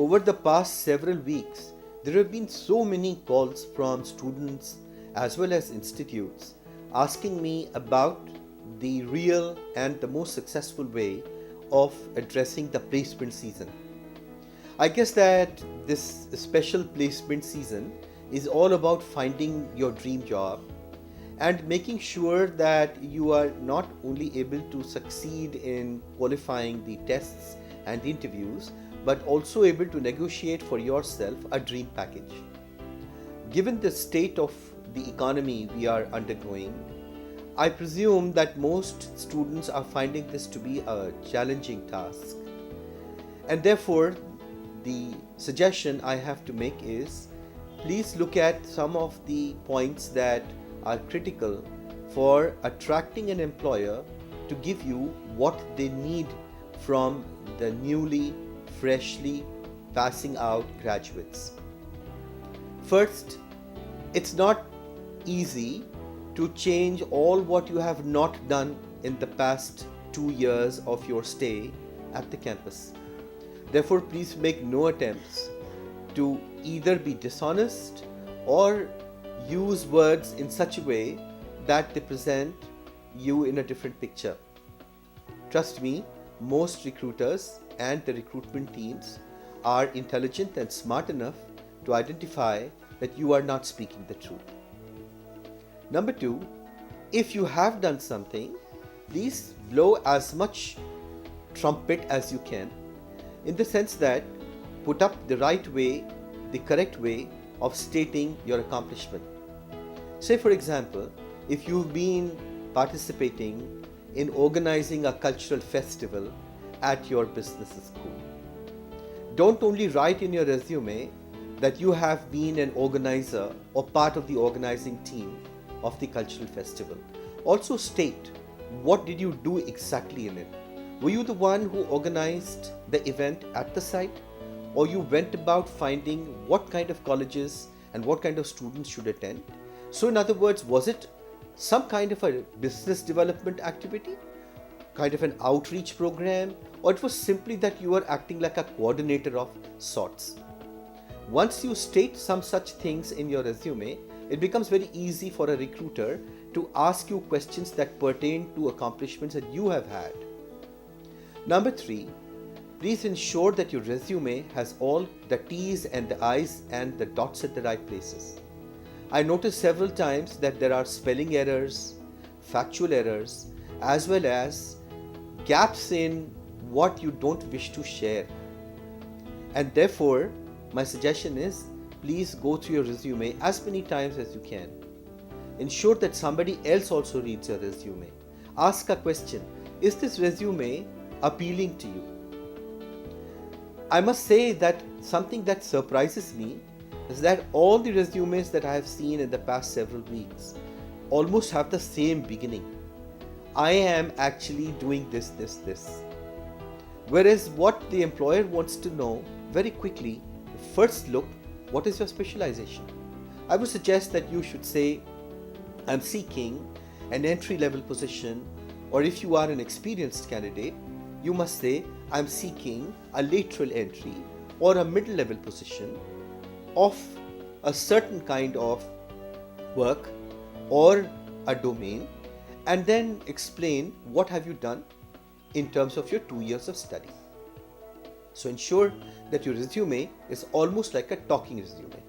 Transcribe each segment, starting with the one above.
over the past several weeks, there have been so many calls from students as well as institutes asking me about the real and the most successful way of addressing the placement season. I guess that this special placement season is all about finding your dream job and making sure that you are not only able to succeed in qualifying the tests and the interviews, but also able to negotiate for yourself a dream package. Given the state of the economy we are undergoing, I presume that most students are finding this to be a challenging task. And therefore, the suggestion I have to make is please look at some of the points that are critical for attracting an employer to give you what they need from the newly, freshly passing out graduates. First, it's not easy to change all what you have not done in the past 2 years of your stay at the campus. Therefore, please make no attempts to either be dishonest or use words in such a way that they present you in a different picture. Trust me, most recruiters and the recruitment teams are intelligent and smart enough to identify that you are not speaking the truth. Number two, if you have done something, please blow as much trumpet as you can, in the sense that put up the right way, the correct way of stating your accomplishment. Say, for example, if you've been participating in organizing a cultural festival at your business school, don't only write in your resume that you have been an organizer or part of the organizing team of the cultural festival. Also state what did you do exactly in it. Were you the one who organized the event at the site, or you went about finding what kind of colleges and what kind of students should attend? So in other words, was it some kind of a business development activity, kind of an outreach program, or it was simply that you were acting like a coordinator of sorts? Once you state some such things in your resume, it becomes very easy for a recruiter to ask you questions that pertain to accomplishments that you have had. Number three, please ensure that your resume has all the T's and the I's and the dots at the right places. I noticed several times that there are spelling errors, factual errors, as well as gaps in what you don't wish to share. And therefore, my suggestion is please go through your resume as many times as you can. Ensure that somebody else also reads your resume. Ask a question, is this resume appealing to you? I must say that something that surprises me is that all the resumes that I have seen in the past several weeks almost have the same beginning. I am actually doing this. Whereas what the employer wants to know very quickly, first look, what is your specialization? I would suggest that you should say, I'm seeking an entry-level position, or if you are an experienced candidate, you must say, I'm seeking a lateral entry or a middle-level position of a certain kind of work or a domain, and then explain what have you done in terms of your 2 years of study. So ensure that your resume is almost like a talking resume.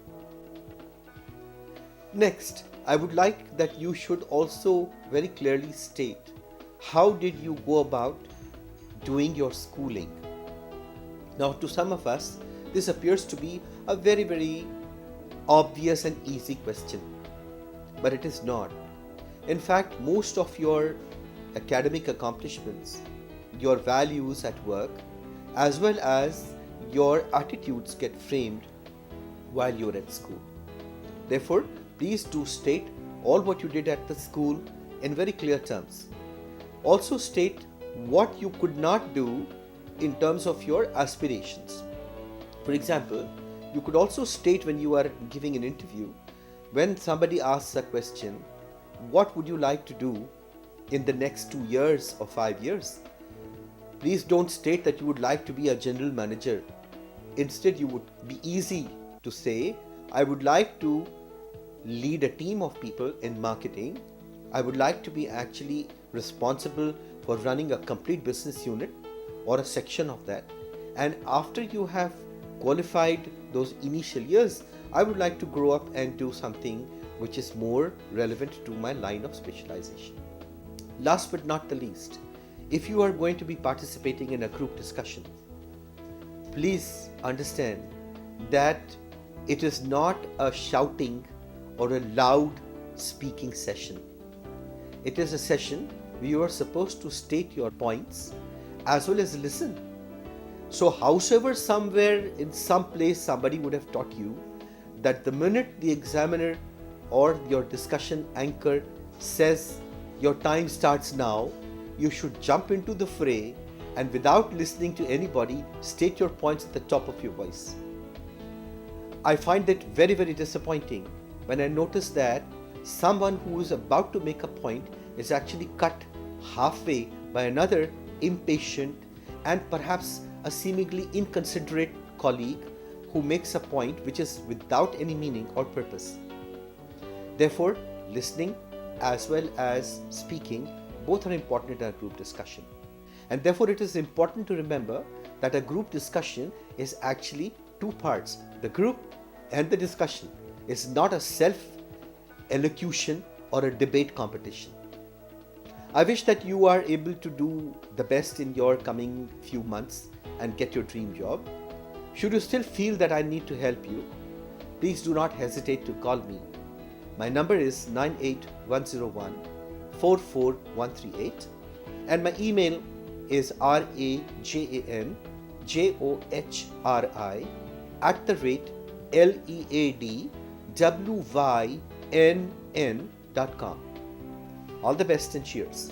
Next, I would like that you should also very clearly state how did you go about doing your schooling. Now, to some of us, this appears to be a very, very obvious and easy question, but it is not. In fact, most of your academic accomplishments, your values at work, as well as your attitudes get framed while you're at school. Therefore, please do state all what you did at the school in very clear terms. Also state what you could not do in terms of your aspirations. For example, you could also state when you are giving an interview, when somebody asks a question, what would you like to do in the next 2 years or 5 years? Please don't state that you would like to be a general manager Instead, you would be easy to say, I would like to lead a team of people in marketing. I would like to be actually responsible for running a complete business unit or a section of that. And after you have qualified those initial years, I would like to grow up and do something which is more relevant to my line of specialization. Last but not the least, if you are going to be participating in a group discussion, please understand that it is not a shouting or a loud speaking session. It is a session where you are supposed to state your points as well as listen. So howsoever somewhere in some place somebody would have taught you that the minute the examiner or your discussion anchor says your time starts now, you should jump into the fray and without listening to anybody, state your points at the top of your voice. I find it very, very disappointing when I notice that someone who is about to make a point is actually cut halfway by another impatient and perhaps a seemingly inconsiderate colleague who makes a point which is without any meaning or purpose. Therefore, listening as well as speaking both are important in a group discussion. And therefore, it is important to remember that a group discussion is actually two parts. The group and the discussion is not a self-elocution or a debate competition. I wish that you are able to do the best in your coming few months and get your dream job. Should you still feel that I need to help you, please do not hesitate to call me. My number is 98101 44138 and my email is rajanjohri@leadwynn.com. All the best and cheers.